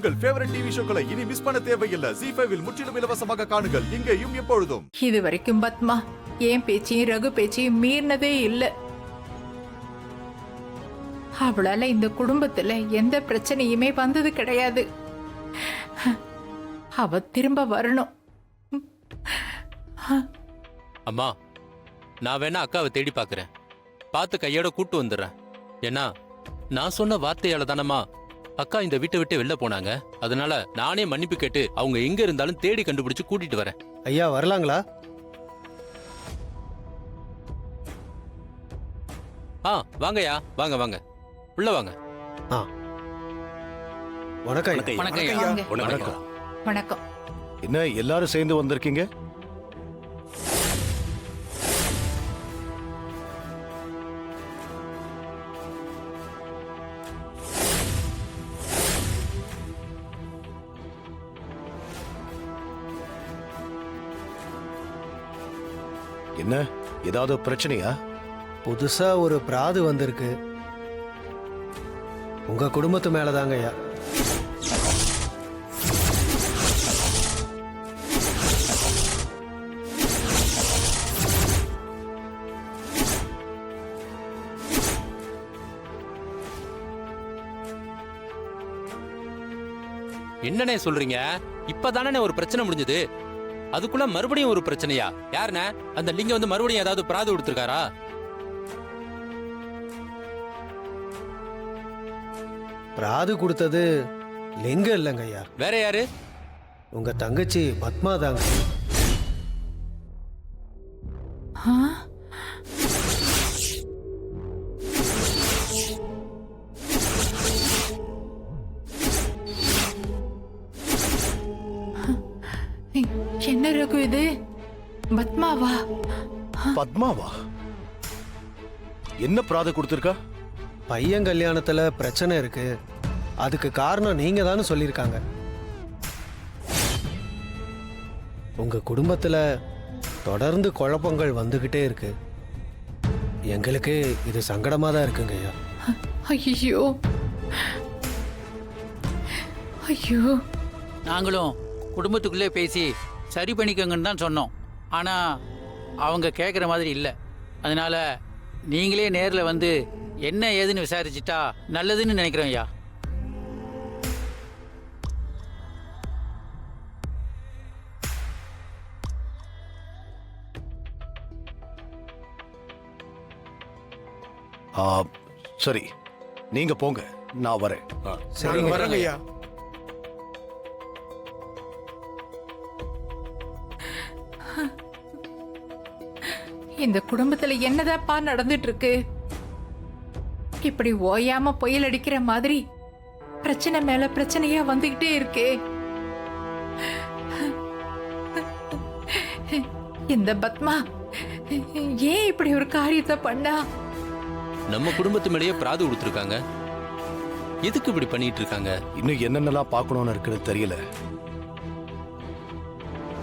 உங்கள் favourite TV ஷோக்களை இனி miss பண்ண தேவையில்லை. ZEE5 இல் முற்றிலும் இலவசமாக காணுங்கள், இங்கேயும் எப்பொழுதும். இது வரைக்கும் பத்மா ஏன் பேச்சையும் ரகு பேச்சையும் மீறினதே இல்ல. அவளால இந்த குடும்பத்துல எந்த பிரச்சனையுமே வந்தது கிடையாது. அவ திரும்ப வரணும். அம்மா, நான் வேணா அக்காவை தேடி பாக்குறேன், பார்த்து கையோட கூட்டு வந்துடுறேன். ஏன்னா நான் சொன்ன வார்த்தையால தானம்மா அக்கா இந்த வீட்டை விட்டு வெளில போனாங்க. அதனால நானே மன்னிப்பு கேட்டு அவங்க எங்க இருந்தாலும் தேடி கண்டுபிடிச்சு கூட்டிட்டு வரேன். ஐயா வரலாங்களா? வாங்கய்யா, வாங்க வாங்க, உள்ள வாங்க. வணக்கம். வணக்கம். வணக்கம். என்ன எல்லாரும் சேர்ந்து வந்திருக்கீங்க? என்ன ஏதாவது பிரச்சனையா? புதுசா ஒரு பிராது வந்திருக்கு. உங்க குடும்பத்து மேலதாங்க ஐயா. என்னண்ணே சொல்றீங்க? இப்பதானே ஒரு பிரச்சனை முடிஞ்சது, அதுக்குள்ள மறுபடியும் ஒரு பிரச்சனையா? யாருண்ணே அந்த லிங்கம் வந்து மறுபடியும் ஏதாவது பிராது கொடுத்திருக்காரா? பிராது கொடுத்தது லிங்கம் இல்லைங்க ஐயா. வேற யாரு? உங்க தங்கச்சி பத்மா தாங்க. என்ன ரகு இது? பத்மாவா? பத்மாவா? என்ன பிராத கொடுத்திருக்கா? பையன் கல்யாணத்துல பிரச்சனை இருக்கு, அதுக்கு காரணம் நீங்க தானு சொல்லியிருக்காங்க. உங்க குடும்பத்துல தொடர்ந்து குழப்பங்கள் வந்துகிட்டே இருக்கு. எங்களுக்கு இது சங்கடமா தான் இருக்குங்க ஐயா. ஐயோ ஐயோ, நாங்களும் குடும்பத்துக்குள்ளே பேசி சரி பண்ணிக்கோங்கன்னு தான் சொன்னோம். ஆனால் அவங்க கேட்குற மாதிரி இல்லை. அதனால நீங்களே நேரில் வந்து என்ன ஏதுன்னு விசாரிச்சுட்டா நல்லதுன்னு நினைக்கிறோம் ஐயா. சரி, நீங்க போங்க, நான் வரேன். சரிங்க வரேங்க ஐயா. இந்த குடும்பத்துல என்னதாப்பா நடந்துட்டு இருக்கு? இப்படி ஓயாம புயல் அடிக்கிற மாதிரி பிரச்சனை மேல பிரச்சனையா வந்துகிட்டே இருக்கே. இந்த பத்மா ஏன் இப்படி ஒரு காரியத்தை பண்ணா? நம்ம குடும்பத்து மேலேயே பிராது கொடுத்திருக்காங்க, எதுக்கு இப்படி பண்ணிட்டு இருக்காங்க? இன்னும் என்னென்னலாம் பார்க்கணும்னு இருக்குன்னு தெரியல.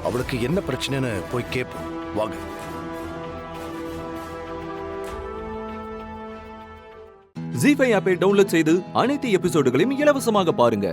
அவளுக்கு என்ன பிரச்சனைன்னு போய் கேட்போம், வாங்க. ZEE5 ஆப்பை டவுன்லோட் செய்து அனைத்து எபிசோடுகளையும் இலவசமாக பாருங்க.